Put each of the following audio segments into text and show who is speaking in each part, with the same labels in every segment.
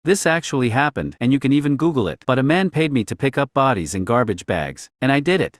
Speaker 1: This actually happened, and you can even Google it. But a man paid me to pick up bodies in garbage bags, and I did it.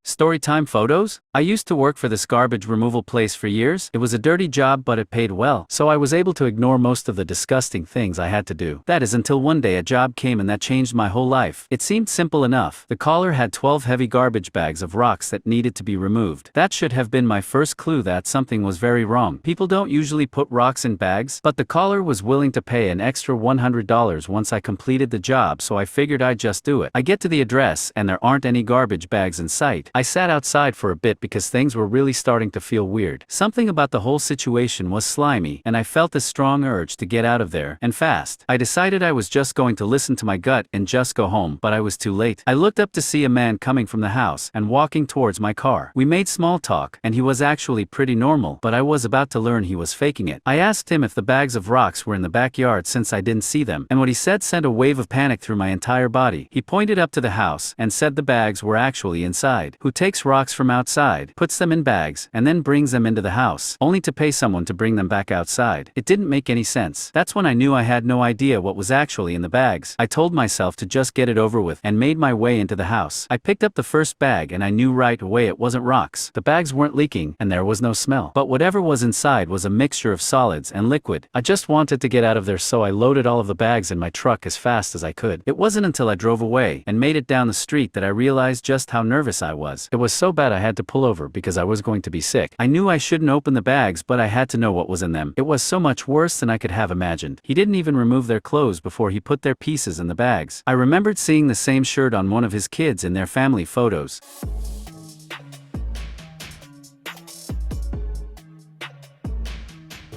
Speaker 1: Storytime photos? I used to work for this garbage removal place for years. It was a dirty job, but it paid well, so I was able to ignore most of the disgusting things I had to do. That is until one day a job came and that changed my whole life. It seemed simple enough. The caller had 12 heavy garbage bags of rocks that needed to be removed. That should have been my first clue that something was very wrong. People don't usually put rocks in bags, but the caller was willing to pay an extra $100 once I completed the job, so I figured I'd just do it. I get to the address and there aren't any garbage bags in sight. I sat outside for a bit because things were really starting to feel weird. Something about the whole situation was slimy, and I felt a strong urge to get out of there, and fast. I decided I was just going to listen to my gut and just go home, but I was too late. I looked up to see a man coming from the house and walking towards my car. We made small talk, and he was actually pretty normal, but I was about to learn he was faking it. I asked him if the bags of rocks were in the backyard since I didn't see them, and what he said sent a wave of panic through my entire body. He pointed up to the house and said the bags were actually inside. Who takes rocks from outside, puts them in bags, and then brings them into the house, only to pay someone to bring them back outside? It didn't make any sense. That's when I knew I had no idea what was actually in the bags. I told myself to just get it over with and made my way into the house. I picked up the first bag and I knew right away it wasn't rocks. The bags weren't leaking and there was no smell. But whatever was inside was a mixture of solids and liquid. I just wanted to get out of there, so I loaded all of the bags in my truck as fast as I could. It wasn't until I drove away and made it down the street that I realized just how nervous I was. It was so bad I had to pull over because I was going to be sick. I knew I shouldn't open the bags, but I had to know what was in them. It was so much worse than I could have imagined. He didn't even remove their clothes before he put their pieces in the bags. I remembered seeing the same shirt on one of his kids in their family photos.